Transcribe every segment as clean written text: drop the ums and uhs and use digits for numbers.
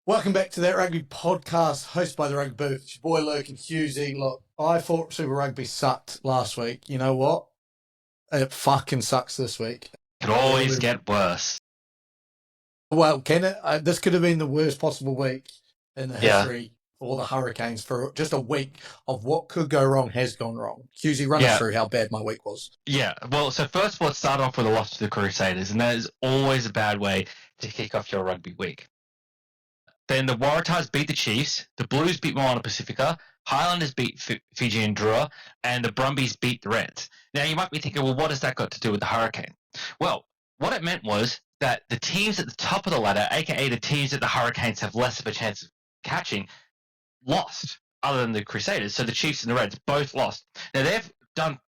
Welcome back to That Rugby podcast, hosted by the Rugby Booth. It's your boy Luke and Husey. Look, I thought Super Rugby sucked last week. You know what? It fucking sucks this week. Could always get worse. Well, can it? This could have been the worst possible week in the history for the Hurricanes for just a week of what could go wrong has gone wrong. Husey, run us through how bad my week was. Yeah, well, so first of all, it started off with a loss to the Crusaders, and that is always a bad way to kick off your rugby week. Then the Waratahs beat the Chiefs, the Blues beat Moana Pacifica, Highlanders beat Fiji and Drua, and the Brumbies beat the Reds. Now, you might be thinking, well, what has that got to do with the Hurricane? Well, what it meant was that the teams at the top of the ladder, aka the teams that the Hurricanes have less of a chance of catching, lost, other than the Crusaders. So the Chiefs and the Reds both lost. Now, they've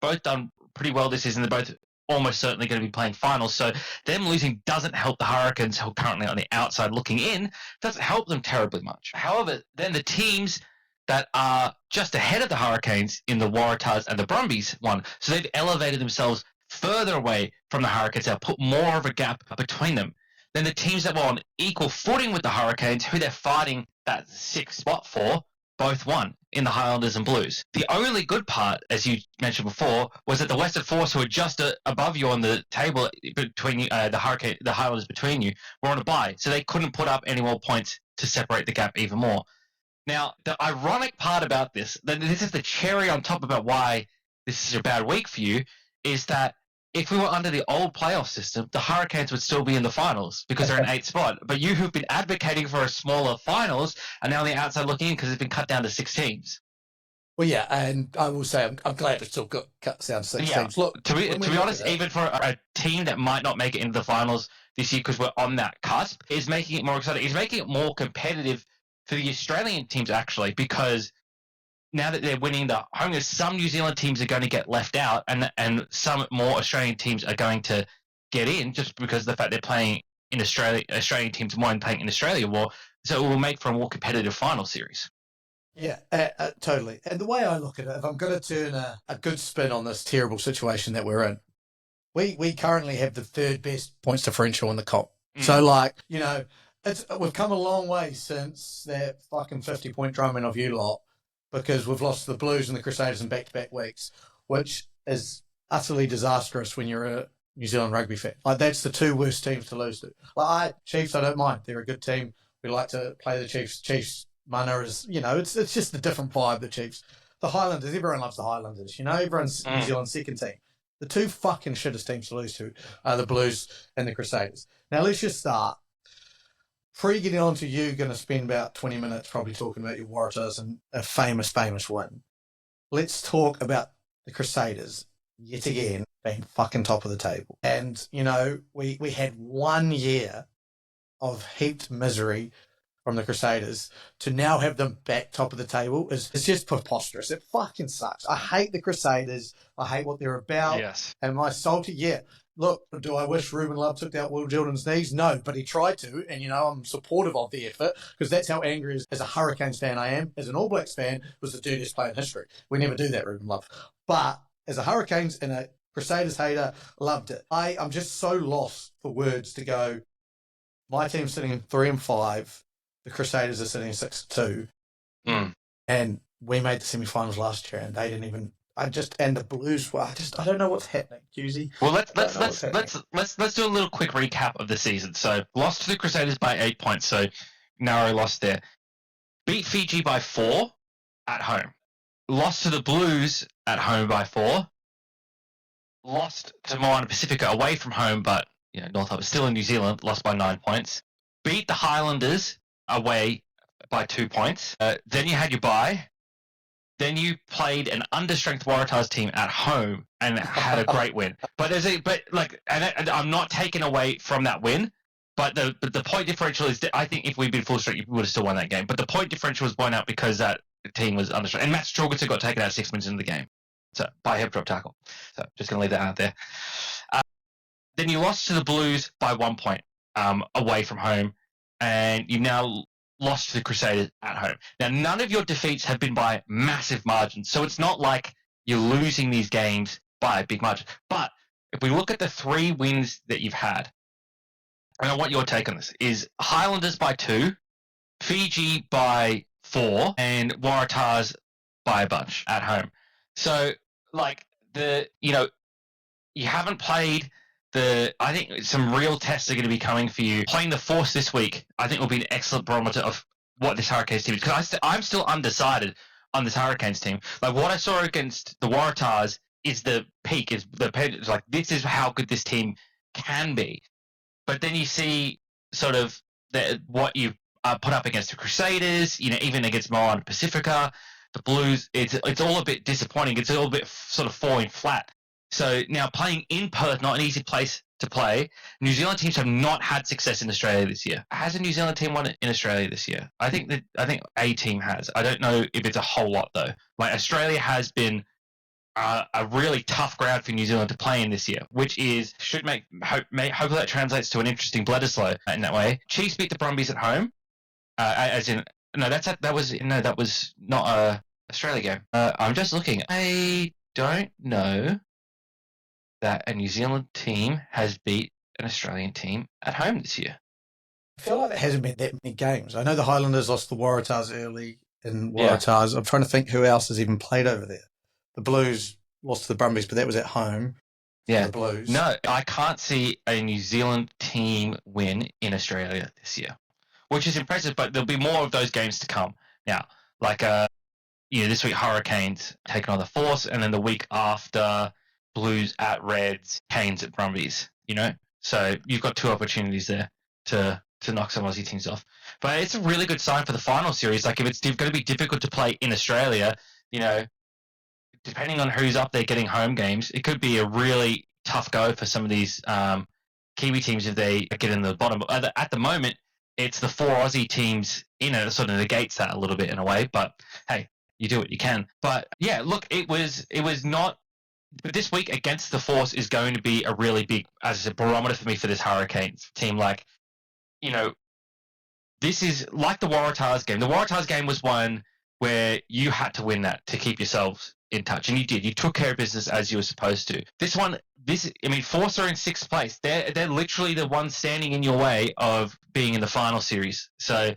both done pretty well this season. They're both almost certainly going to be playing finals. So them losing doesn't help the Hurricanes, who are currently on the outside looking in, doesn't help them terribly much. However, then the teams that are just ahead of the Hurricanes in the Waratahs and the Brumbies won. So they've elevated themselves further away from the Hurricanes. They'll put more of a gap between them. Then the teams that were on equal footing with the Hurricanes, who they're fighting that sixth spot for, both won in the Highlanders and Blues. The only good part, as you mentioned before, was that the Western Force, who were just above you on the table between you, the Highlanders between you, were on a bye, so they couldn't put up any more points to separate the gap even more. Now, the ironic part about this is the cherry on top about why this is a bad week for you, is that if we were under the old playoff system, the Hurricanes would still be in the finals because they're in 8th spot. But you who've been advocating for a smaller finals are now on the outside looking in because it's been cut down to 6 teams. Well, yeah, and I will say I'm glad it's still got cut down to 6 teams. Look, to be honest, even for a team that might not make it into the finals this year because we're on that cusp, is making it more exciting. It's making it more competitive for the Australian teams, actually, because now that they're winning the home, some New Zealand teams are going to get left out, and some more Australian teams are going to get in just because of the fact they're playing in Australia. Australian teams more and playing in Australia more, so it will make for a more competitive final series. Yeah, totally. And the way I look at it, if I'm going to turn a good spin on this terrible situation that we're in, we currently have the third best points differential in the comp. So, we've come a long way since that fucking 50-point drumming of you lot, because we've lost the Blues and the Crusaders in back-to-back weeks, which is utterly disastrous when you're a New Zealand rugby fan. Like, that's the two worst teams to lose to. Chiefs, I don't mind. They're a good team. We like to play the Chiefs. Chiefs, mana is, it's just a different vibe, the Chiefs. The Highlanders, everyone loves the Highlanders. Everyone's New Zealand's second team. The two fucking shittest teams to lose to are the Blues and the Crusaders. Now, let's just start. Pre getting on to you, going to spend about 20 minutes probably talking about your Waratahs and a famous win. Let's talk about the Crusaders yet again being fucking top of the table. And, we had 1 year of heaped misery from the Crusaders to now have them back top of the table is just preposterous. It fucking sucks. I hate the Crusaders. I hate what they're about. Yes. And my salty, Look, do I wish Ruben Love took out Will Jordan's knees? No, but he tried to, and, I'm supportive of the effort because that's how angry as a Hurricanes fan I am. As an All Blacks fan, was the dirtiest player in history. We never do that, Ruben Love. But as a Hurricanes and a Crusaders hater, loved it. I'm just so lost for words to go, my team's sitting in 3-5, the Crusaders are sitting in 6-2, and we made the semi-finals last year, and they didn't even... and the Blues were, I don't know what's happening, Husey. Well, let's do a little quick recap of the season. So, lost to the Crusaders by 8 points, so narrow loss there. Beat Fiji by 4 at home. Lost to the Blues at home by 4. Lost to Moana Pacifica away from home, but North Hub is still in New Zealand. Lost by 9 points. Beat the Highlanders away by 2 points. Then you had your bye. Then you played an understrength Waratahs team at home and had a great win. And I'm not taking away from that win, but the point differential is, I think if we'd been full strength, we would have still won that game. But the point differential was blown out because that team was understrength. And Matt Strawgutser got taken out 6 minutes into the game, so by a hip drop tackle. So just going to leave that out there. Then you lost to the Blues by 1 point away from home, and you now lost to the Crusaders at home. Now, none of your defeats have been by massive margins, so it's not like you're losing these games by a big margin. But if we look at the 3 wins that you've had, and I want your take on this, is Highlanders by 2, Fiji by 4, and Waratahs by a bunch at home. So, like, you haven't played I think some real tests are going to be coming for you. Playing the Force this week, I think will be an excellent barometer of what this Hurricanes team is. Because I'm still undecided on this Hurricanes team. Like, what I saw against the Waratahs is the peak, it's like, this is how good this team can be. But then you see sort of what you put up against the Crusaders, even against Moana Pacifica, the Blues, it's all a bit disappointing. It's all a bit sort of falling flat. So now playing in Perth, not an easy place to play. New Zealand teams have not had success in Australia this year. Has a New Zealand team won in Australia this year? I think a team has. I don't know if it's a whole lot though. Like, Australia has been a really tough ground for New Zealand to play in this year, which hopefully that translates to an interesting Bledisloe in that way. Chiefs beat the Brumbies at home, that was not a Australia game. I'm just looking. I don't know that a New Zealand team has beat an Australian team at home this year. I feel like there hasn't been that many games. I know the Highlanders lost the Waratahs early in Waratahs. Yeah. I'm trying to think who else has even played over there. The Blues lost to the Brumbies, but that was at home. Yeah. The Blues. No, I can't see a New Zealand team win in Australia this year, which is impressive, but there'll be more of those games to come. Now, like, this week Hurricanes taking on the Force, and then the week after Blues at Reds, Canes at Brumbies, So you've got 2 opportunities there to knock some Aussie teams off. But it's a really good sign for the final series. Like, if it's going to be difficult to play in Australia, depending on who's up there getting home games, it could be a really tough go for some of these Kiwi teams if they get in the bottom. At the moment, it's the 4 Aussie teams that sort of negates that a little bit in a way. But hey, you do what you can. But yeah, look, it was not. But this week against the Force is going to be a really big, as I said, barometer for me for this Hurricanes team. Like, this is like the Waratahs game. The Waratahs game was one where you had to win that to keep yourselves in touch, and you did. You took care of business as you were supposed to. This one, Force are in 6th place. They're literally the ones standing in your way of being in the final series. So,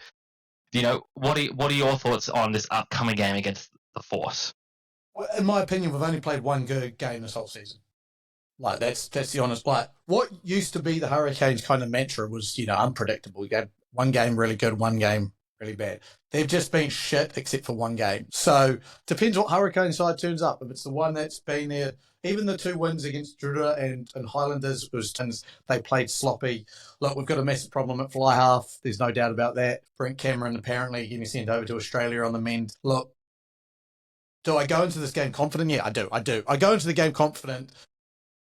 what are your thoughts on this upcoming game against the Force? Well, in my opinion, we've only played one good game this whole season. Like, that's the honest. Like, what used to be the Hurricanes' kind of mantra was, unpredictable. You get one game really good, one game really bad. They've just been shit except for one game. So depends what Hurricane side turns up. If it's the one that's been there, even the 2 wins against Druda and Highlanders was things they played sloppy. Look, we've got a massive problem at fly half. There's no doubt about that. Brent Cameron apparently getting sent over to Australia on the mend. Look, do I go into this game confident? Yeah, I do. I go into the game confident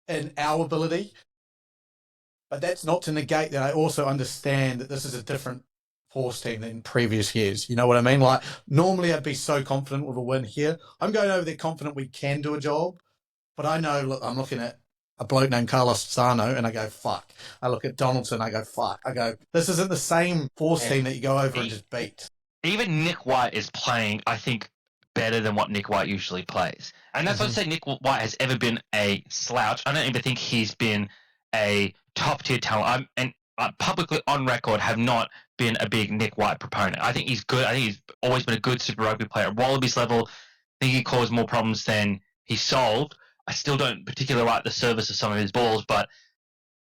in our ability, but that's not to negate that I also understand that this is a different Force team than previous years. You know what I mean? Like, normally I'd be so confident with a win here. I'm going over there confident we can do a job, but I know, look, I'm looking at a bloke named Carlos Sano and I go, fuck. I look at Donaldson, I go, fuck. I go, this isn't the same Force team that you go over and just beat. Even Nick White is playing, I think, better than what Nick White usually plays. And that's not to say Nick White has ever been a slouch. I don't even think he's been a top-tier talent. Publicly on record have not been a big Nick White proponent. I think he's good. I think he's always been a good Super Rugby player. At Wallabies level, I think he caused more problems than he solved. I still don't particularly like the service of some of his balls, but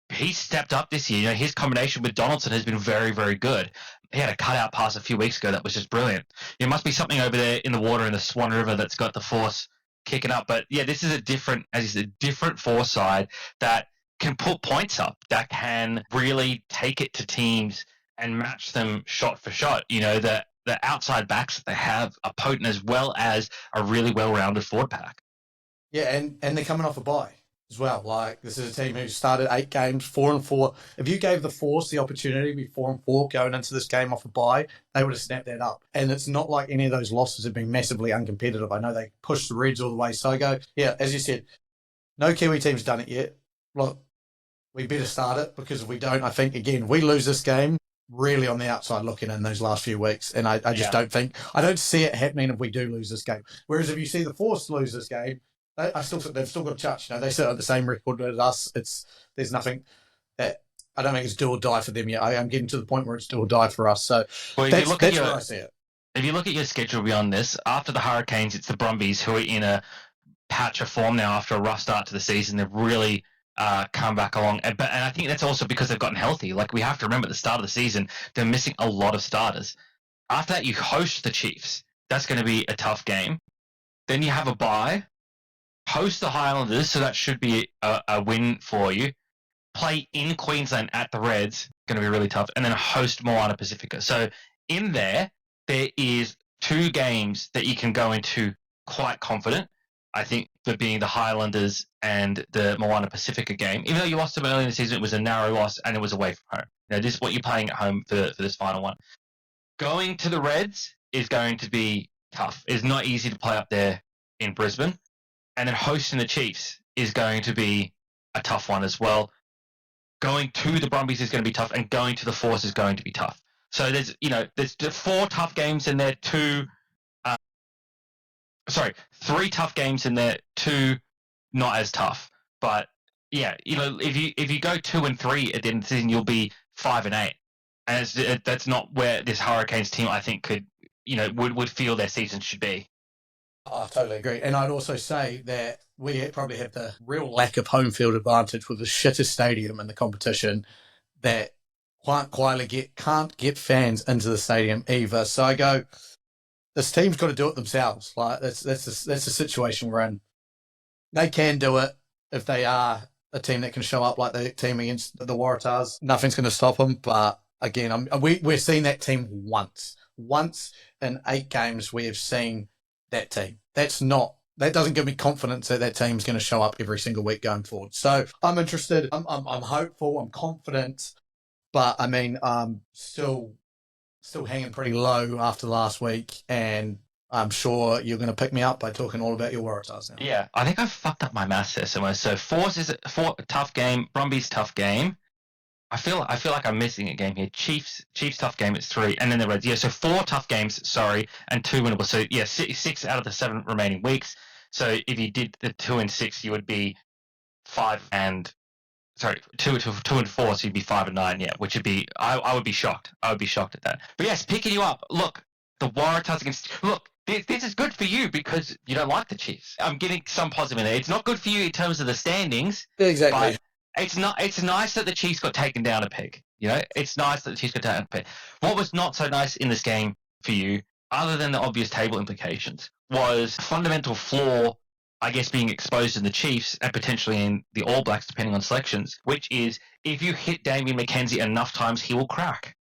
he stepped up this year. His combination with Donaldson has been very, very good. He had a cutout pass a few weeks ago that was just brilliant. There must be something over there in the water in the Swan River that's got the Force kicking up. But yeah, this is a different Force side that can put points up, that can really take it to teams and match them shot for shot. The outside backs that they have are potent, as well as a really well-rounded forward pack. Yeah, and they're coming off a bye as well. Like, this is a team who started 8 games, 4-4. If you gave the Force the opportunity to be 4-4 going into this game off a bye, they would have snapped that up. And it's not like any of those losses have been massively uncompetitive. I know they pushed the Reds all the way. So I go, yeah, as you said, no Kiwi team's done it yet. Look, we better start it, because if we don't, I think, again, we lose this game really on the outside looking in those last few weeks. And I just don't see it happening if we do lose this game. Whereas if you see the Force lose this game, I still think they've still got a chance. They sit on the same record as us. There's nothing that I don't think it's do or die for them yet. I'm getting to the point where it's do or die for us. So Well, if you that's look at where I see it. if you look at your schedule beyond this, after the Hurricanes, it's the Brumbies who are in a patch of form now after a rough start to the season. They've really come back along. And I think that's also because they've gotten healthy. Like, we have to remember at the start of the season, they're missing a lot of starters. After that, you host the Chiefs. That's going to be a tough game. Then you have a bye, host the Highlanders, so that should be a win for you. Play in Queensland at the Reds, going to be really tough, and then host Moana Pacifica. So in there is 2 games that you can go into quite confident. I think for being the Highlanders and the Moana Pacifica game. Even though you lost them early in the season, it was a narrow loss and it was away from home. This is what you're playing at home for this final one. Going to the Reds is going to be tough. It's not easy to play up there in Brisbane. And then hosting the Chiefs is going to be a tough one as well. Going to the Brumbies is going to be tough, and going to the Force is going to be tough. So there's 4 tough games in there, 3 tough games in there, 2 not as tough. But yeah, if you go 2 and 3 at the end of the season, you'll be 5 and 8, and that's not where this Hurricanes team, I think, could would feel their season should be. I totally agree. And I'd also say that we probably have the real lack of home field advantage with the shittest stadium in the competition that can't get fans into the stadium either. So I go, this team's got to do it themselves. Like that's the situation we're in. They can do it if they are a team that can show up like the team against the Waratahs. Nothing's going to stop them. But again, we're seeing that team once in 8 games. We have seen that team. That doesn't give me confidence that team's going to show up every single week going forward. So I'm interested. I'm hopeful. I'm confident. But I mean, I'm still hanging pretty low after last week, and I'm sure you're going to pick me up by talking all about your Waratahs now. Yeah, I think I fucked up my maths there somewhere. So Force is a tough game. Brumbies tough game. I feel like I'm missing a game here. Chiefs tough game. It's 3, and then the Reds. Yeah, so 4 tough games. Sorry, and 2 winnable. So yeah, 6 out of the 7 remaining weeks. So if you did the 2 and 6, you would be 2 and 4, so you'd be 5 and 9. Yeah, which would be I would be shocked. I would be shocked at that. But yes, picking you up. Look, the Waratahs against. Look, this is good for you because you don't like the Chiefs. I'm getting some positive in there. It's not good for you in terms of the standings. Exactly. But it's nice that the Chiefs got taken down a peg. It's nice that the Chiefs got taken down a peg. What was not so nice in this game for you, other than the obvious table implications, was a fundamental flaw, I guess, being exposed in the Chiefs and potentially in the All Blacks, depending on selections, which is if you hit Damian McKenzie enough times, he will crack.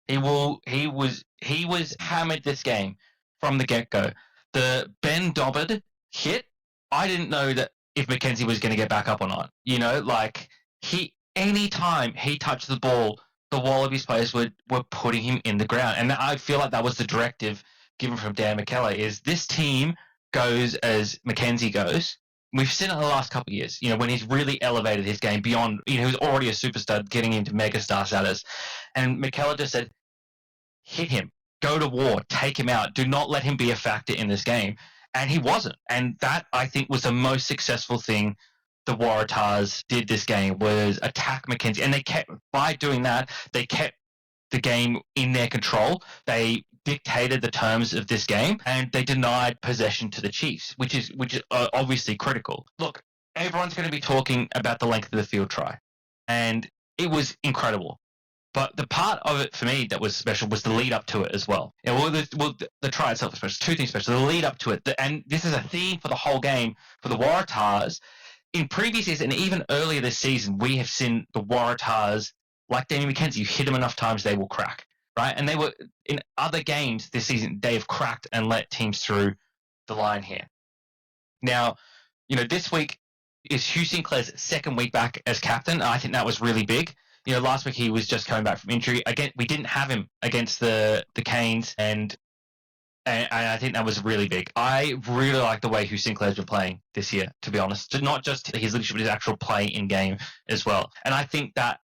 He was hammered this game from the get-go. The Ben Dobbard hit, I didn't know that if McKenzie was going to get back up or not. Anytime he touched the ball, the Wallabies players were putting him in the ground. And I feel like that was the directive given from Dan McKellar, is this team goes as McKenzie goes. We've seen it in the last couple of years, when he's really elevated his game beyond, he was already a superstar, getting into megastar status. And McKellar just said, hit him, go to war, take him out, do not let him be a factor in this game. And he wasn't. And that, I think, was the most successful thing the Waratahs did this game, was attack McKenzie. And by doing that, they kept the game in their control. They dictated the terms of this game, and they denied possession to the Chiefs, which is obviously critical. Look, everyone's going to be talking about the length of the field try, and it was incredible. But the part of it for me that was special was the lead up to it as well. The try itself was special. 2 things special. The lead up to it, and this is a theme for the whole game for the Waratahs. In previous years and even earlier this season, we have seen the Waratahs, like Damian McKenzie, you hit them enough times, they will crack, right? And they were, in other games this season, they have cracked and let teams through the line here. Now, this week is Hugh Sinclair's 2nd week back as captain, and I think that was really big. Last week he was just coming back from injury. Again, we didn't have him against the Canes, and I think that was really big. I really like the way Hugh Sinclair's been playing this year, to be honest. Not just his leadership, but his actual play in game as well. And I think that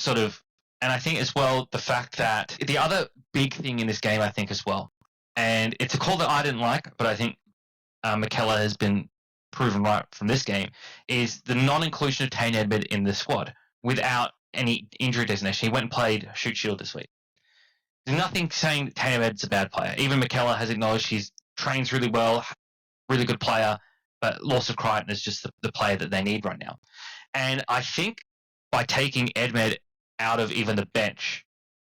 and I think as well the fact that the other big thing in this game, I think as well, and it's a call that I didn't like, but I think McKellar has been proven right from this game, is the non-inclusion of Tane Edmed in the squad. Without any injury designation. He went and played Shoot Shield this week. There's nothing saying that Taylor Ed's a bad player. Even McKellar has acknowledged he trains really well, really good player, but Lawson Crichton is just the player that they need right now. And I think by taking Edmed out of even the bench,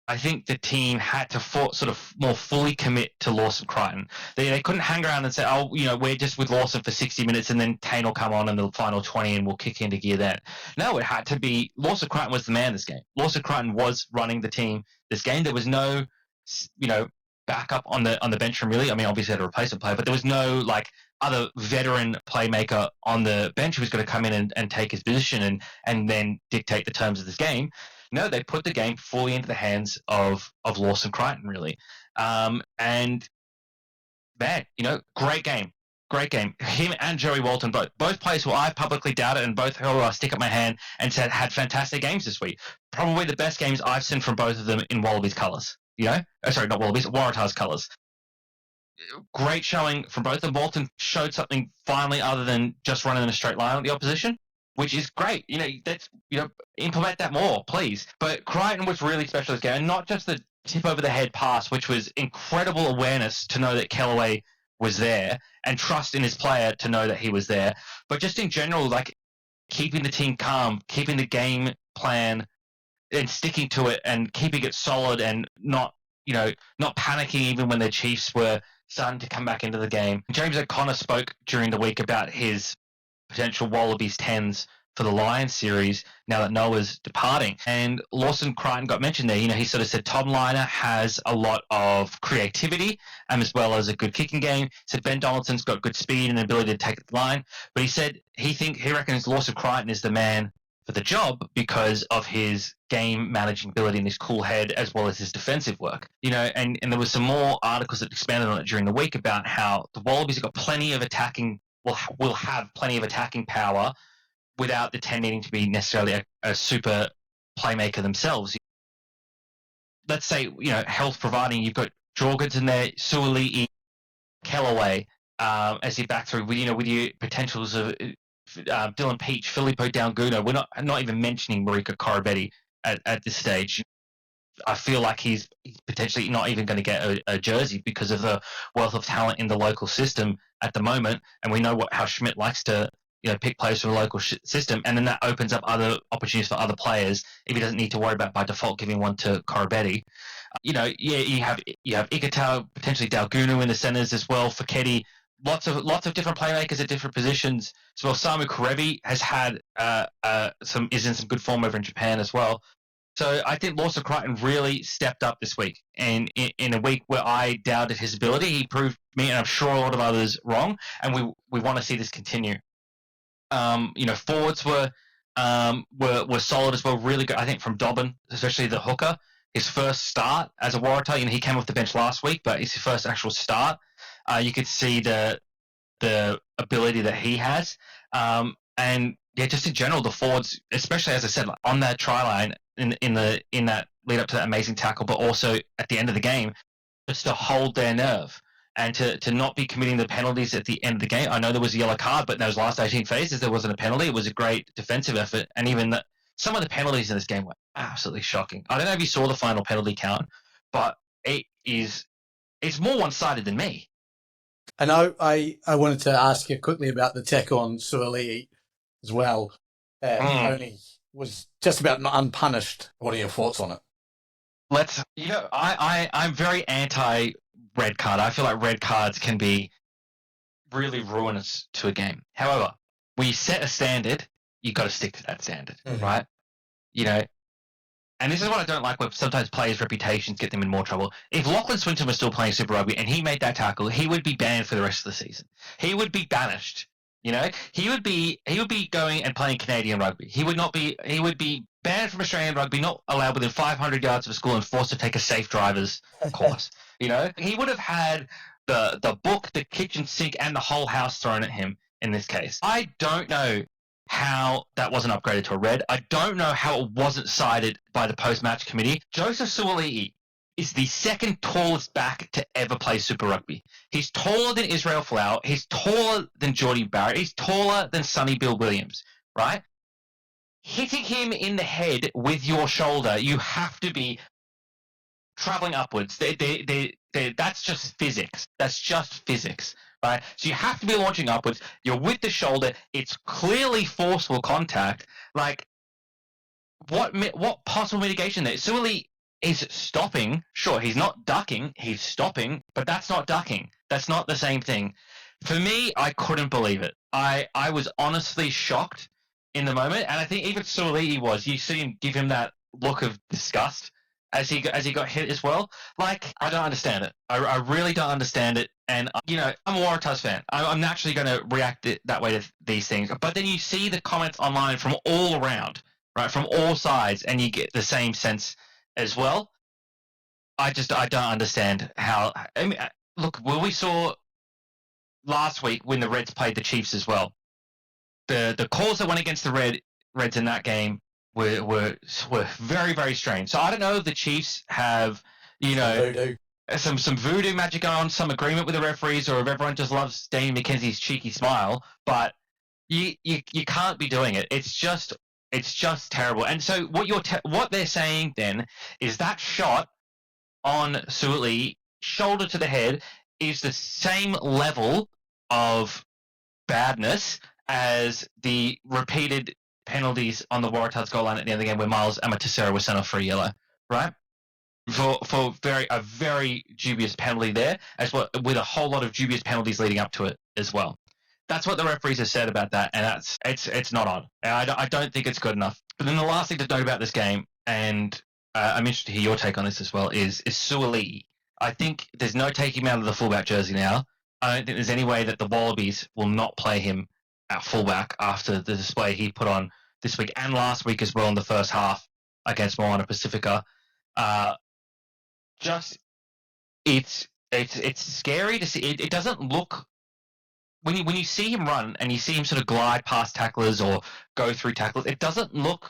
I think the team had to sort of more fully commit to Lawson Crichton. They couldn't hang around and say, oh, we're just with Lawson for 60 minutes and then Tane will come on in the final 20 and we'll kick into gear then. No, it had to be Lawson Crichton was the man this game. Lawson Crichton was running the team this game. There was no, backup on the bench from really. I mean, obviously had a replacement player, but there was no other veteran playmaker on the bench who was going to come in and take his position and then dictate the terms of this game. No, they put the game fully into the hands of Lawson Crichton, really. And man, great game. Great game. Him and Joey Walton, both players who I publicly doubted and both who I stick up my hand and said had fantastic games this week. Probably the best games I've seen from both of them in Wallabies colours. Sorry, not Wallabies, Waratahs colours. Great showing from both of them. Walton showed something finally other than just running in a straight line at the opposition, which is great. That's implement that more, please. But Crichton was really special this game, and not just the tip over the head pass, which was incredible awareness to know that Kellaway was there and trust in his player to know that he was there, but just in general, keeping the team calm, keeping the game plan and sticking to it and keeping it solid and not panicking even when the Chiefs were starting to come back into the game. James O'Connor spoke during the week about his potential Wallabies 10s for the Lions series now that Noah's departing. And Lawson Crichton got mentioned there. He sort of said Tom Liner has a lot of creativity as well as a good kicking game. He said Ben Donaldson's got good speed and ability to take the line. But he said he reckons Lawson Crichton is the man for the job because of his game managing ability and his cool head as well as his defensive work. And there was some more articles that expanded on it during the week about how the Wallabies have got plenty of attacking, will have plenty of attacking power without the 10 needing to be necessarily a super playmaker themselves. Let's say, health providing, you've got Jorgens in there, Suoli'i, Kellaway, as your back three, with your potentials of Dylan Peach, Filippo Dalguna. We're not even mentioning Marika Korobetti at this stage. I feel like he's potentially not even going to get a jersey because of the wealth of talent in the local system at the moment. And we know how Schmidt likes to pick players from a local system, and then that opens up other opportunities for other players if he doesn't need to worry about by default giving one to Korobetti. You have Ikitau, potentially Dalgunu in the centres as well. Feketi, lots of different playmakers at different positions as well. Samu Karevi has had is in some good form over in Japan as well. So I think Lawson Crichton really stepped up this week, and in a week where I doubted his ability, he proved me, and I'm sure a lot of others, wrong. And we want to see this continue. Forwards were solid as well, really good. I think from Dobbin, especially the hooker, his first start as a Waratah. He came off the bench last week, but it's his first actual start. You could see the ability that he has, and just in general, the forwards, especially as I said, on that try line in that lead up to that amazing tackle, but also at the end of the game, just to hold their nerve. And to not be committing the penalties at the end of the game. I know there was a yellow card, but in those last 18 phases, there wasn't a penalty. It was a great defensive effort. And even some of the penalties in this game were absolutely shocking. I don't know if you saw the final penalty count, but it's more one-sided than me. I know I wanted to ask you quickly about the tackle on Suoli'i as well. Only was just about unpunished. What are your thoughts on it? I'm very anti red card. I feel like red cards can be really ruinous to a game. However, when you set a standard, you got to stick to that standard, right? And this is what I don't like, where sometimes players' reputations get them in more trouble. If Lachlan Swinton was still playing Super Rugby and he made that tackle, he would be banned for the rest of the season. He would be banished. He would be going and playing Canadian rugby. He would be banned from Australian rugby, not allowed within 500 yards of a school, and forced to take a safe driver's course. He would have had the book, the kitchen sink, and the whole house thrown at him in this case. I don't know how that wasn't upgraded to a red. I don't know how it wasn't cited by the post-match committee. Joseph Suoli'i is the second tallest back to ever play Super Rugby. He's taller than Israel Folau. He's taller than Geordie Barrett. He's taller than Sonny Bill Williams, right? hitting him in the head with your shoulder, you have to be traveling upwards. That's just physics. That's just physics, right? So you have to be launching upwards. You're with the shoulder. It's clearly forceful contact. Like, what possible mitigation there? Suoli is stopping. Sure, he's not ducking. He's stopping, but that's not ducking. That's not the same thing. For me, I couldn't believe it. I was honestly shocked in the moment, and I think even Suoli was. You see him give him that look of disgust as he got hit as well. Like, I don't understand it. I really don't understand it. And I'm a Waratahs fan. I'm naturally going to react that way to these things. But then you see the comments online from all around, right, from all sides, and you get the same sense as well. I don't understand how. I mean, look, we saw last week when the Reds played the Chiefs as well. The calls that went against the Reds in that game were very, very strange. So I don't know if the Chiefs have some voodoo magic on, some agreement with the referees, or if everyone just loves Damian McKenzie's cheeky smile. But you can't be doing it. It's just terrible. And so what they're saying then is that shot on Suoli, shoulder to the head, is the same level of badness as the repeated penalties on the Waratahs goal line at the end of the game where Miles Amatisera was sent off for a yellow, right? For a very dubious penalty there, as well, with a whole lot of dubious penalties leading up to it as well. That's what the referees have said about that, and it's not on. I don't think it's good enough. But then the last thing to note about this game, and I'm interested to hear your take on this as well, is Suoli. I think there's no taking him out of the fullback jersey now. I don't think there's any way that the Wallabies will not play him at fullback after the display he put on this week and last week as well in the first half against Moana Pacifica. It's scary to see. It doesn't look when you see him run and you see him sort of glide past tacklers or go through tacklers. It doesn't look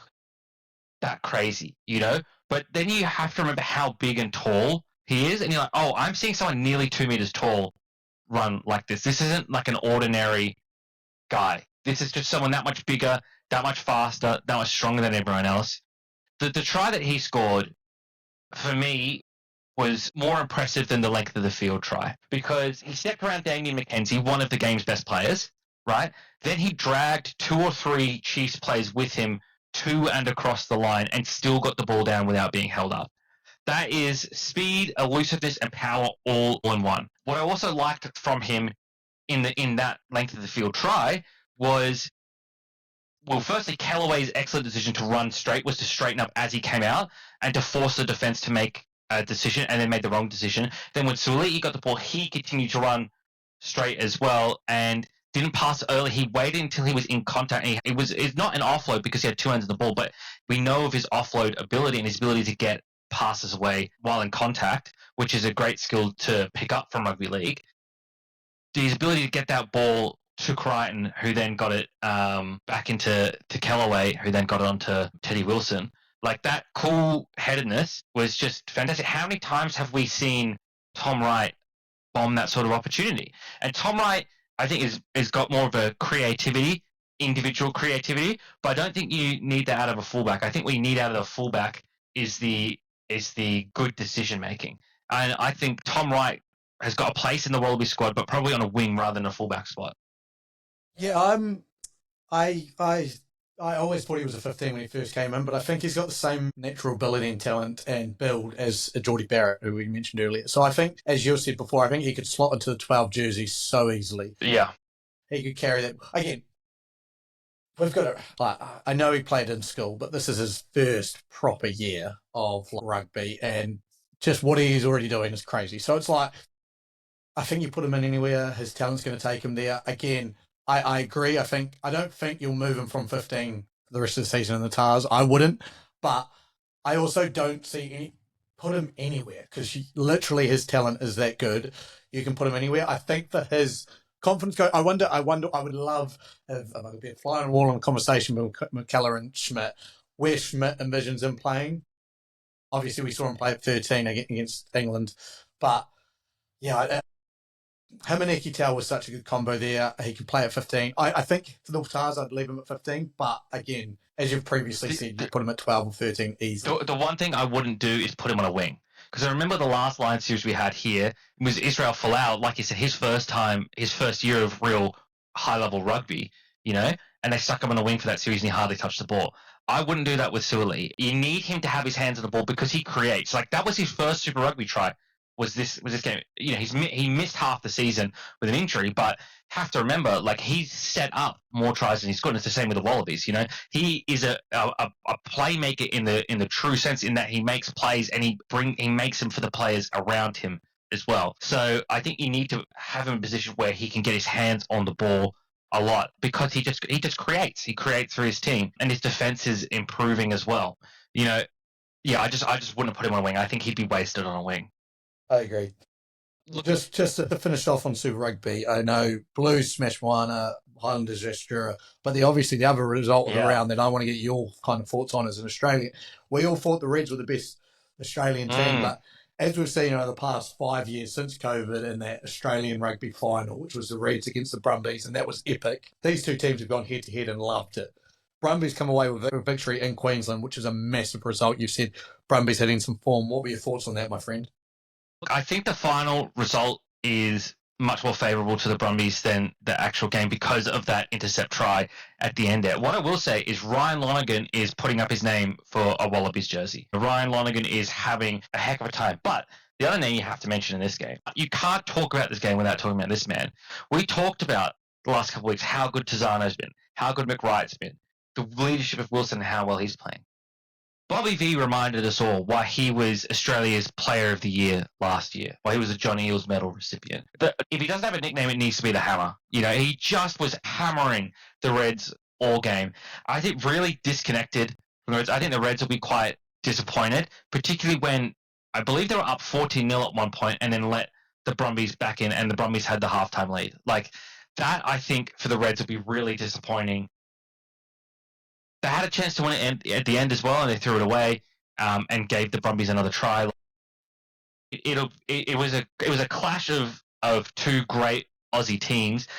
that crazy, But then you have to remember how big and tall he is, and you're like, oh, I'm seeing someone nearly 2 meters tall run like this. This isn't like an ordinary guy. This is just someone that much bigger, that much faster, that much stronger than everyone else. The try that he scored, for me, was more impressive than the length of the field try because he stepped around Damian McKenzie, one of the game's best players, right? Then he dragged 2 or 3 Chiefs players with him to and across the line and still got the ball down without being held up. That is speed, elusiveness, and power all in one. What I also liked from him in that length of the field try was, well, firstly, Callaway's excellent decision to run straight was to straighten up as he came out and to force the defense to make a decision, and then made the wrong decision. Then when Suoli got the ball, he continued to run straight as well and didn't pass early. He waited until he was in contact. It's not an offload because he had 2 hands on the ball, but we know of his offload ability and his ability to get passes away while in contact, which is a great skill to pick up from rugby league. His ability to get that ball to Crichton, who then got it back into Callaway, who then got it onto Teddy Wilson. Like, that cool-headedness was just fantastic. How many times have we seen Tom Wright bomb that sort of opportunity? And Tom Wright, I think, is got more of a creativity, individual creativity, but I don't think you need that out of a fullback. I think what you need out of a fullback is the good decision-making. And I think Tom Wright has got a place in the Wallaby squad, but probably on a wing rather than a fullback spot. Yeah, I always thought he was a 15 when he first came in, but I think he's got the same natural ability and talent and build as Geordie Barrett, who we mentioned earlier. So I think, as you said before, I think he could slot into the 12 jersey so easily. Yeah. He could carry that. Again, we've got I know he played in school, but this is his first proper year of rugby, and just what he's already doing is crazy. So it's like, I think you put him in anywhere, his talent's going to take him there. Again, I agree. I don't think you'll move him from 15 for the rest of the season in the Tars. I wouldn't, but I also don't see put him anywhere because literally his talent is that good. You can put him anywhere. I think for his confidence I would love if I could be a fly on the wall in a conversation with McKellar and Schmidt, where Schmidt envisions him playing. Obviously, we saw him play at 13 against England, but yeah, him and Ekitau was such a good combo there. He could play at 15. I think for the Watars, I'd leave him at 15. But again, as you've previously said, you put him at 12 or 13 easily. The one thing I wouldn't do is put him on a wing. Because I remember the last line series we had here was Israel Folau, like you said, his first year of real high-level rugby, and they stuck him on a wing for that series and he hardly touched the ball. I wouldn't do that with Suoli. You need him to have his hands on the ball because he creates. Like, that was his first Super Rugby try, was this game. He missed half the season with an injury, but have to remember, like, he's set up more tries than he's got. And it's the same with the Wallabies. He is a playmaker in the true sense, in that he makes plays and he makes them for the players around him as well. So I think you need to have him in a position where he can get his hands on the ball a lot, because he just creates. He creates for his team, and his defense is improving as well. I just wouldn't put him on a wing. I think he'd be wasted on a wing. I agree. Just to finish off on Super Rugby, I know Blues smashed Moana, Highlanders Estura, but obviously the other result of the round that I want to get your kind of thoughts on as an Australian, we all thought the Reds were the best Australian team, but as we've seen over the past 5 years since COVID in that Australian rugby final, which was the Reds against the Brumbies, and that was epic, these two teams have gone head-to-head and loved it. Brumbies come away with a victory in Queensland, which is a massive result. You've said Brumbies had in some form. What were your thoughts on that, my friend? I think the final result is much more favourable to the Brumbies than the actual game because of that intercept try at the end there. What I will say is Ryan Lonergan is putting up his name for a Wallabies jersey. Ryan Lonergan is having a heck of a time. But the other name you have to mention in this game, you can't talk about this game without talking about this man. We talked about the last couple of weeks how good Tizano's been, how good McWright's been, the leadership of Wilson and how well he's playing. Bobby V reminded us all why he was Australia's Player of the Year last year, why he was a Johnny Eales medal recipient. If he doesn't have a nickname, it needs to be the Hammer. He just was hammering the Reds all game. I think really disconnected from the Reds. I think the Reds will be quite disappointed, particularly when I believe they were up 14-0 at one point and then let the Brumbies back in, and the Brumbies had the halftime lead. Like, that, I think, for the Reds will be really disappointing. They had a chance to win it at the end as well, and they threw it away and gave the Brumbies another try. It was a clash of two great Aussie teams,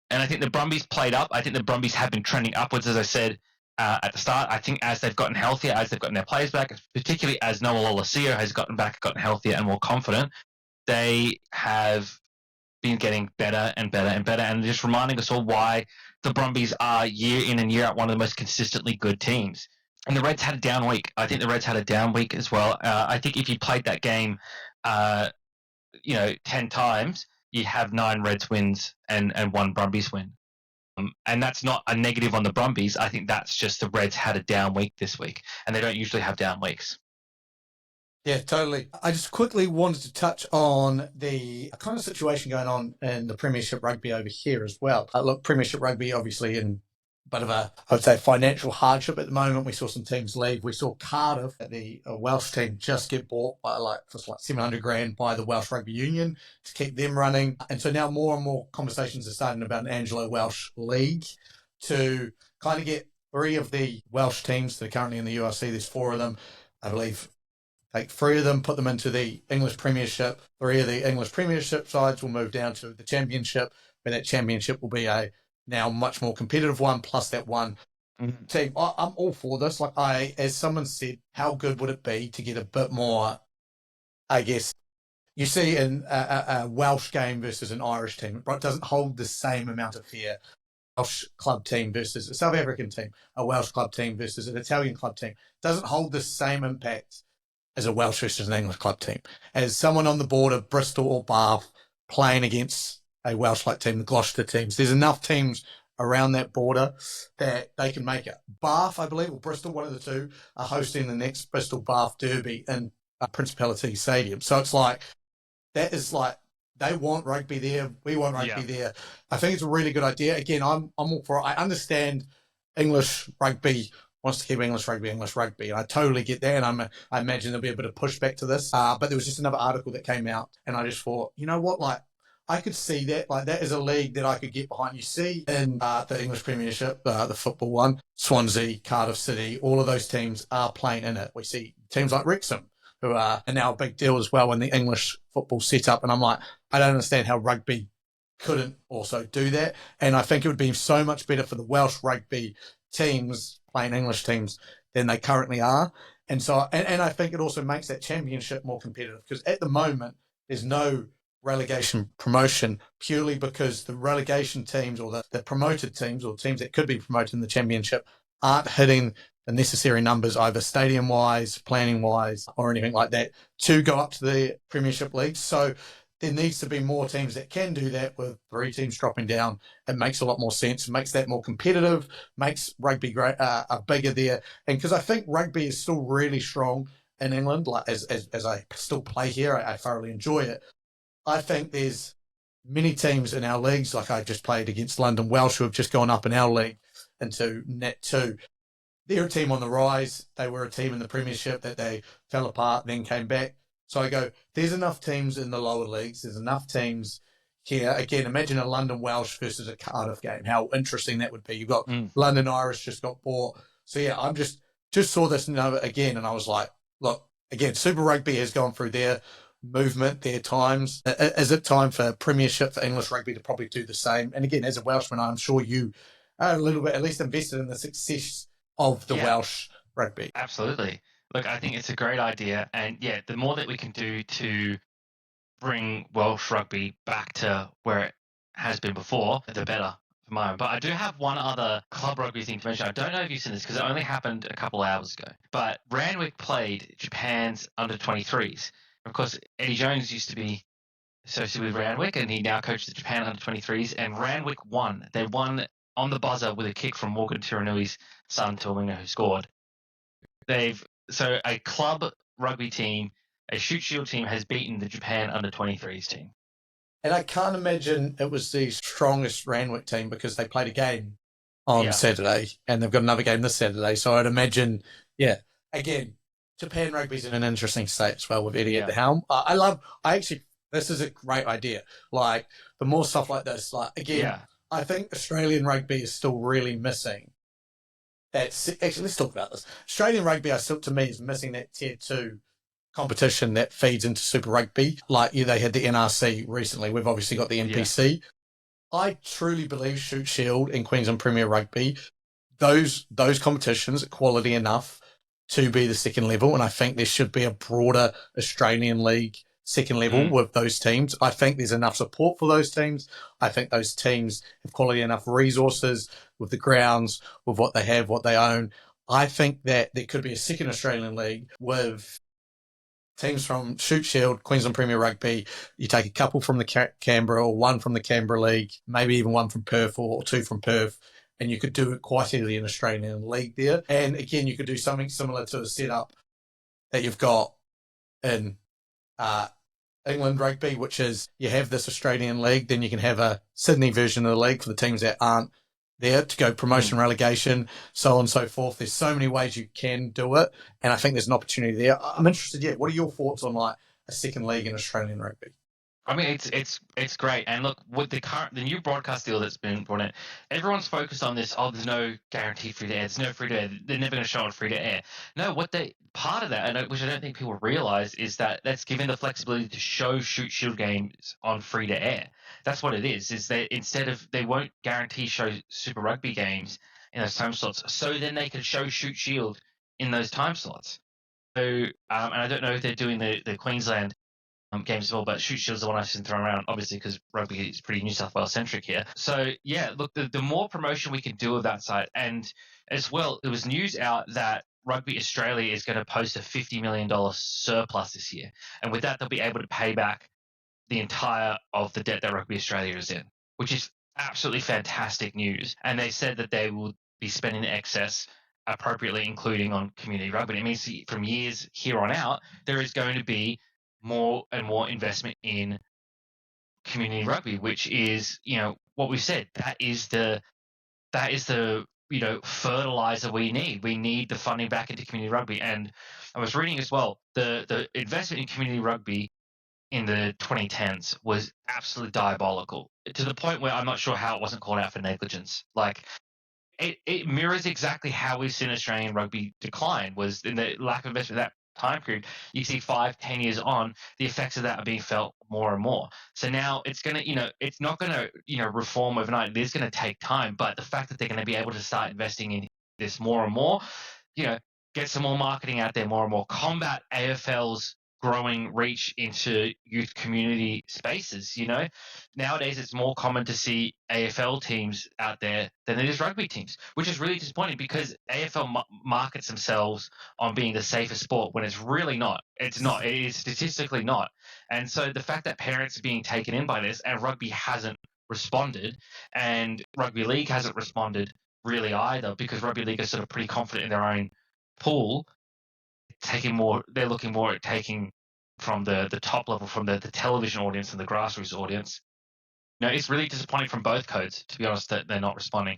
and I think the Brumbies played up. I think the Brumbies have been trending upwards, as I said at the start. I think as they've gotten healthier, as they've gotten their players back, particularly as Noah Lolesio has gotten healthier and more confident, they have been getting better and better and better, and just reminding us all why the Brumbies are year in and year out one of the most consistently good teams. And the Reds had a down week. I think the Reds had a down week as well. I think if you played that game, 10 times, you have 9 Reds wins and 1 Brumbies win. And that's not a negative on the Brumbies. I think that's just the Reds had a down week this week, and they don't usually have down weeks. Yeah, totally. I just quickly wanted to touch on the kind of situation going on in the Premiership Rugby over here as well. Look, Premiership Rugby obviously in a bit of I would say, financial hardship at the moment. We saw some teams leave. We saw Cardiff, the Welsh team, just get bought for 700 grand by the Welsh Rugby Union to keep them running. And so now more and more conversations are starting about an Anglo-Welsh league to kind of get 3 of the Welsh teams that are currently in the URC. There's 4 of them, I believe. Take 3 of them, put them into the English Premiership. 3 of the English Premiership sides will move down to the Championship, where that Championship will be a now much more competitive one, plus that one team. I'm all for this. As someone said, how good would it be to get a bit more, I guess, you see in a Welsh game versus an Irish team, it doesn't hold the same amount of fear. Welsh club team versus a South African team, a Welsh club team versus an Italian club team, doesn't hold the same impact as a Welsh versus an English club team. As someone on the border, Bristol or Bath, playing against a Welsh club team, the Gloucester teams, there's enough teams around that border that they can make it. Bath, I believe, or Bristol, one of the two, are hosting the next Bristol-Bath Derby in Principality Stadium. So it's they want rugby there, we want rugby there. I think it's a really good idea. Again, I'm all for it. I understand English rugby wants to keep English rugby. And I totally get that. And I imagine there'll be a bit of pushback to this. But there was just another article that came out, and I just thought, you know what, I could see that. That is a league that I could get behind. You see in the English Premiership, the football one, Swansea, Cardiff City, all of those teams are playing in it. We see teams like Wrexham who are now a big deal as well in the English football setup. And I'm like, I don't understand how rugby couldn't also do that. And I think it would be so much better for the Welsh rugby teams playing English teams than they currently are. And so, and I think it also makes that championship more competitive because at the moment, there's no relegation promotion purely because the relegation teams or the promoted teams or teams that could be promoted in the championship aren't hitting the necessary numbers either stadium wise, planning wise, or anything like that to go up to the Premiership League. So there needs to be more teams that can do that with 3 teams dropping down. It makes a lot more sense. It makes that more competitive, makes rugby great, bigger there. And because I think rugby is still really strong in England, like as I still play here, I thoroughly enjoy it. I think there's many teams in our leagues, like I just played against London Welsh, who have just gone up in our league into Net 2. They're a team on the rise. They were a team in the Premiership that they fell apart, then came back. So I go, there's enough teams in the lower leagues. There's enough teams here. Again, imagine a London Welsh versus a Cardiff game. How interesting that would be. You've got London Irish just got bought. So yeah, I'm just saw this again, and I was like, look, again, Super Rugby has gone through their movement, their times. Is it time for Premiership for English rugby to probably do the same? And again, as a Welshman, I'm sure you are a little bit at least invested in the success of the Welsh rugby. Absolutely. Look, I think it's a great idea. And yeah, the more that we can do to bring Welsh rugby back to where it has been before, the better for my own. But I do have one other club rugby thing to mention. I don't know if you've seen this because it only happened a couple of hours ago. But Randwick played Japan's under-23s. Of course, Eddie Jones used to be associated with Randwick, and he now coaches the Japan under-23s. And Randwick won. They won on the buzzer with a kick from Morgan Tiranui's son, Tuamina, who scored. So a club rugby team, a shoot shield team, has beaten the Japan under-23s team. And I can't imagine it was the strongest Randwick team because they played a game on Saturday and they've got another game this Saturday. So I'd imagine, again, Japan rugby's in an interesting state as well with Eddie at the helm. This is a great idea. Like, the more stuff like this, I think Australian rugby is still really missing. Actually, let's talk about this. Australian rugby, to me, is missing that tier 2 competition that feeds into Super Rugby. Like, they had the NRC recently. We've obviously got the NPC. Yeah. I truly believe Shoot Shield and Queensland Premier Rugby, those competitions are quality enough to be the second level, and I think there should be a broader Australian league second level with those teams. I think there's enough support for those teams. I think those teams have quality enough resources with the grounds, with what they have, what they own. I think that there could be a second Australian league with teams from Shoot Shield, Queensland Premier Rugby. You take a couple from the Canberra or one from the Canberra League, maybe even one from Perth or 2 from Perth, and you could do it quite easily in Australian League there. And again, you could do something similar to a setup that you've got in England Rugby, which is you have this Australian League, then you can have a Sydney version of the league for the teams that aren't there to go promotion, relegation, so on and so forth. There's so many ways you can do it, and I think there's an opportunity there. I'm interested, what are your thoughts on like a second league in Australian rugby? I mean, it's great. And look, with the new broadcast deal that's been brought in, everyone's focused on this. Oh, there's no guaranteed free to air. There's no free to air. They're never going to show on free to air. No, part of that, and which I don't think people realize, is that that's given the flexibility to show Shoot Shield games on free to air. That's what it is. Is that instead of they won't guarantee show Super Rugby games in those time slots, so then they can show Shoot Shield in those time slots. So, and I don't know if they're doing the Queensland games as well, but Shoot Shield's the one I've seen thrown around, obviously, because rugby is pretty New South Wales centric here. So yeah, look, the more promotion we can do of that side, and as well, there was news out that Rugby Australia is going to post a $50 million surplus this year, and with that, they'll be able to pay back the entire of the debt that Rugby Australia is in, which is absolutely fantastic news. And they said that they will be spending the excess appropriately, including on community rugby. It means from years here on out, there is going to be more and more investment in community rugby, which is, what we've said, that is the fertilizer we need. We need the funding back into community rugby. And I was reading as well, the investment in community rugby in the 2010s was absolutely diabolical, to the point where I'm not sure how it wasn't called out for negligence. Like, it mirrors exactly how we've seen Australian rugby decline, was in the lack of investment. That time period, you see 5-10 years on, the effects of that are being felt more and more. So now it's going to, it's not going to, reform overnight. It is going to take time, but the fact that they're going to be able to start investing in this more and more, get some more marketing out there more and more, combat AFL's growing reach into youth community spaces. Nowadays it's more common to see AFL teams out there than it is rugby teams, which is really disappointing because AFL markets themselves on being the safest sport when it's really not. It's not. It is statistically not. And so the fact that parents are being taken in by this and rugby hasn't responded, and rugby league hasn't responded really either, because rugby league are sort of pretty confident in their own pool, they're looking more at taking from the top level, from the television audience and the grassroots audience. It's really disappointing from both codes, to be honest, that they're not responding,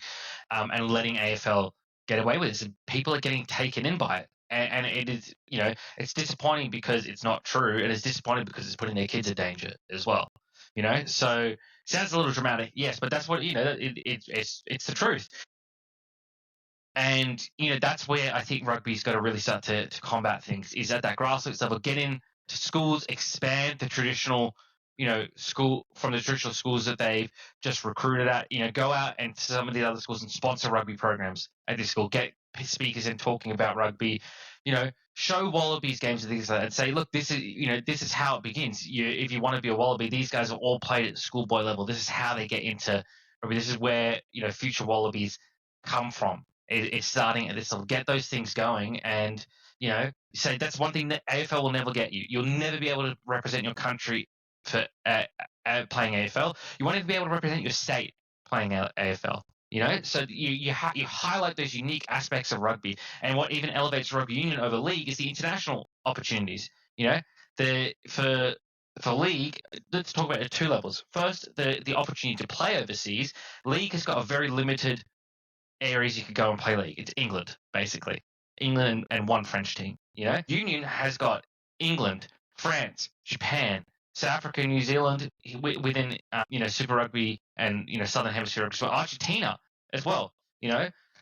and letting AFL get away with this. And people are getting taken in by it. And it is, it's disappointing because it's not true, and it's disappointing because it's putting their kids in danger as well. So sounds a little dramatic, yes, but that's what, it's the truth. And, that's where I think rugby's got to really start to combat things, is at that grassroots level, get into schools, expand the traditional, school from the traditional schools that they've just recruited at, go out and some of the other schools and sponsor rugby programs at this school, get speakers in talking about rugby, show Wallabies games and things like that, and say, look, this is how it begins. If you want to be a Wallaby, these guys have all played at schoolboy level. This is how they get into rugby. This is where, future Wallabies come from. It's starting at this level. Get those things going, and say that's one thing that AFL will never get you. You'll never be able to represent your country for playing AFL. You won't even be able to represent your state playing AFL. So you highlight those unique aspects of rugby, and what even elevates rugby union over league is the international opportunities. For league, let's talk about it at two levels. First, the opportunity to play overseas. League has got a very limited areas you could go and play league. It's England, basically. England and one French team. Union has got England, France, Japan, South Africa, New Zealand within Super Rugby and Southern Hemisphere Rugby, so Argentina as well.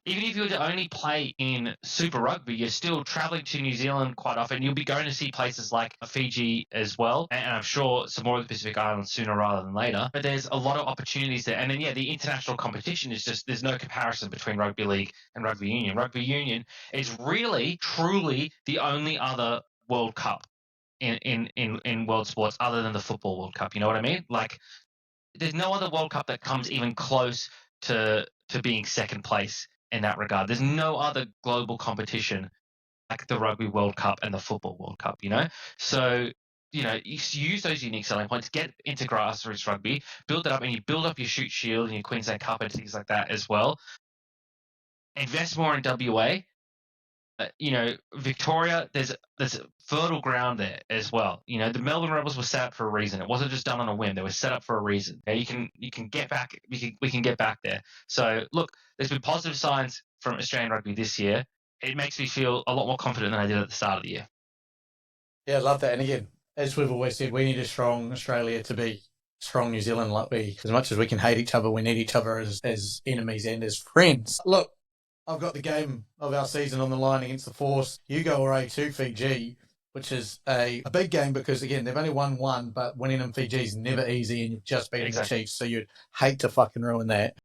Even if you were to only play in Super Rugby, you're still traveling to New Zealand quite often. You'll be going to see places like Fiji as well, and I'm sure some more of the Pacific Islands sooner rather than later. But there's a lot of opportunities there. And then, the international competition is just, there's no comparison between Rugby League and Rugby Union. Rugby Union is really, truly the only other World Cup in world sports other than the Football World Cup. You know what I mean? Like, there's no other World Cup that comes even close to being second place in that regard. There's no other global competition like the Rugby World Cup and the Football World Cup, So, you use those unique selling points, get into grassroots rugby, build it up, and you build up your Shoot Shield and your Queensland Cup and things like that as well. Invest more in WA. Victoria, there's fertile ground there as well. The Melbourne Rebels were set up for a reason. It wasn't just done on a whim. They were set up for a reason. You can get back. We can get back there. So look, there's been positive signs from Australian rugby this year. It makes me feel a lot more confident than I did at the start of the year. Yeah, I love that. And again, as we've always said, we need a strong Australia to be strong New Zealand. Like as much as we can hate each other, we need each other as enemies and as friends. Look, I've got the game of our season on the line against the Force. You go away to Fiji, which is a big game because, again, they've only won one, but winning in Fiji is never easy, and you've just beaten the Chiefs, so you'd hate to fucking ruin that.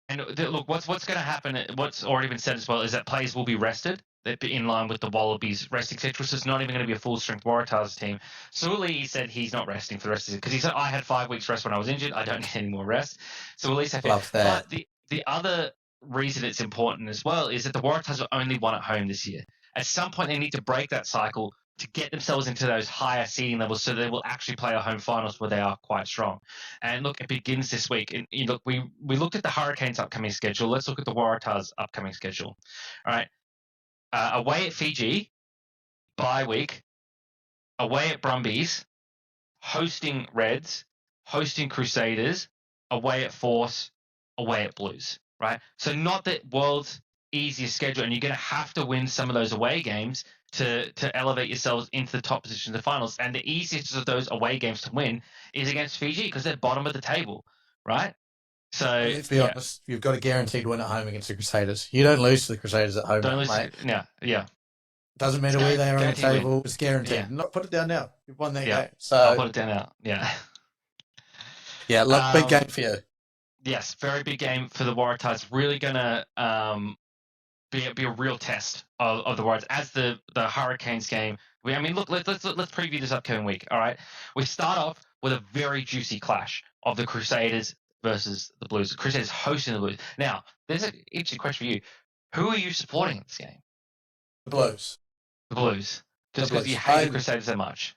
And look, what's going to happen, what's already been said as well, is that players will be rested. They're in line with the Wallabies rest, etc. So it's not even going to be a full-strength Waratahs team. Suli said he's not resting for the rest of it because he said, I had 5 weeks rest when I was injured. I don't need any more rest. So at least I love that. But the other reason it's important as well is that the Waratahs are only one at home this year. At some point, they need to break that cycle to get themselves into those higher seeding levels so they will actually play a home finals where they are quite strong. And look, it begins this week. And look, we looked at the Hurricanes' upcoming schedule. Let's look at the Waratahs' upcoming schedule. All right. Away at Fiji, bye week. Away at Brumbies, hosting Reds, hosting Crusaders, away at Force, away at Blues. Right? So not the world's easiest schedule, and you're going to have to win some of those away games to elevate yourselves into the top positions of the finals. And the easiest of those away games to win is against Fiji because they're bottom of the table, right? So let's be honest, you've got a guaranteed win at home against the Crusaders. You don't lose to the Crusaders at home. Don't lose. Mate. Yeah. Doesn't matter where they are on the Guaranteed win. table. It's guaranteed. Yeah. Not put it down now. You've won that Yeah. game. So I'll put it down now. Yeah. yeah, look, big game for you. Yes, very big game for the Waratahs. Really gonna be a real test of the Warriors as the Hurricanes game. Look, let's preview this upcoming week. All right, we start off with a very juicy clash of the Crusaders versus the Blues. The Crusaders hosting the Blues. Now, there's an interesting question for you. Who are you supporting in this game? The Blues. The Blues, just The because you Blues. hate the Crusaders so much.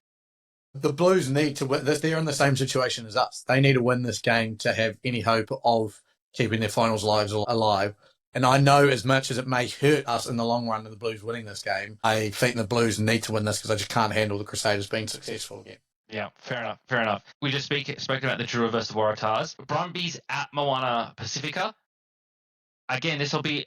The Blues need to win. They're in the same situation as us. They need to win this game to have any hope of keeping their finals lives alive. And I know as much as it may hurt us in the long run of the Blues winning this game, I think the Blues need to win this because I just can't handle the Crusaders being successful again. Yeah, fair enough. We just spoke about the Drua versus the Waratahs. Brumbies at Moana Pacifica. Again, this will be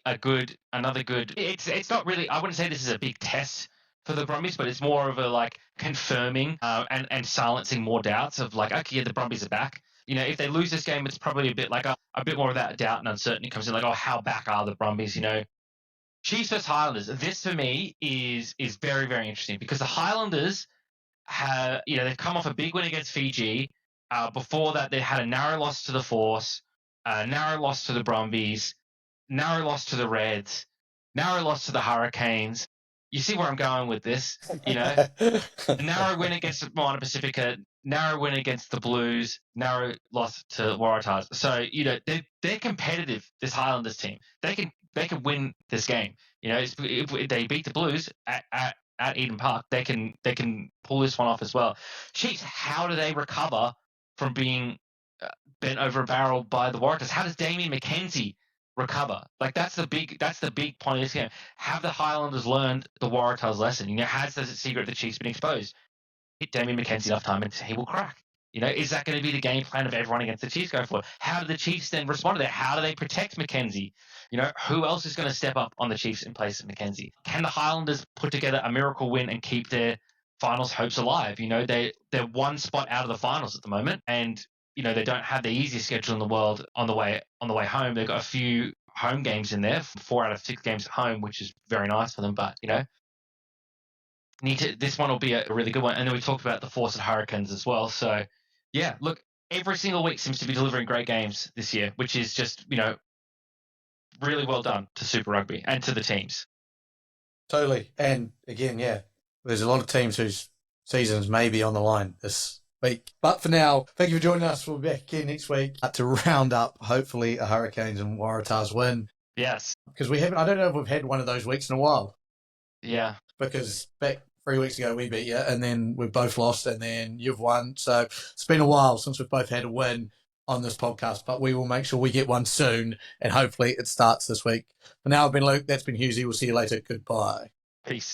another good. It's not really. I wouldn't say this is a big test for the Brumbies, but it's more of a like confirming and silencing more doubts of like, okay, yeah, the Brumbies are back. If they lose this game, it's probably a bit like a bit more of that doubt and uncertainty comes in. Like, oh, how back are the Brumbies? Chiefs versus Highlanders. This for me is very, very interesting because the Highlanders have they've come off a big win against Fiji. Before that, they had a narrow loss to the Force, a narrow loss to the Brumbies, narrow loss to the Reds, narrow loss to the Hurricanes. You see where I'm going with this, A narrow win against Moana Pacifica, narrow win against the Blues, narrow loss to Waratahs. So, they're competitive, this Highlanders team. They can win this game. If they beat the Blues at Eden Park, they can pull this one off as well. Chiefs, how do they recover from being bent over a barrel by the Waratahs? How does Damien McKenzie recover? Like that's the big point of this game. Have the Highlanders learned the Waratahs lesson? Has the secret of the Chiefs been exposed? Hit Damien McKenzie enough time and he will crack. Is that going to be the game plan of everyone against the Chiefs going forward? How do the Chiefs then respond to that? How do they protect McKenzie? Who else is going to step up on the Chiefs in place of McKenzie? Can the Highlanders put together a miracle win and keep their finals hopes alive? They're one spot out of the finals at the moment, and they don't have the easiest schedule in the world on the way home. They've got a few home games in there, 4 out of 6 games at home, which is very nice for them. But this one will be a really good one. And then we talked about the Force and Hurricanes as well. So yeah, look, every single week seems to be delivering great games this year, which is just really well done to Super Rugby and to the teams. Totally. And again, yeah, there's a lot of teams whose seasons may be on the line this week. But for now, thank you for joining us. We'll be back again next week to round up, hopefully, a Hurricanes and Waratahs win. Yes. Because I don't know if we've had one of those weeks in a while. Yeah. Because back 3 weeks ago, we beat you, and then we've both lost, and then you've won. So it's been a while since we've both had a win on this podcast, but we will make sure we get one soon, and hopefully it starts this week. For now, I've been Luke. That's been Husey. We'll see you later. Goodbye. Peace.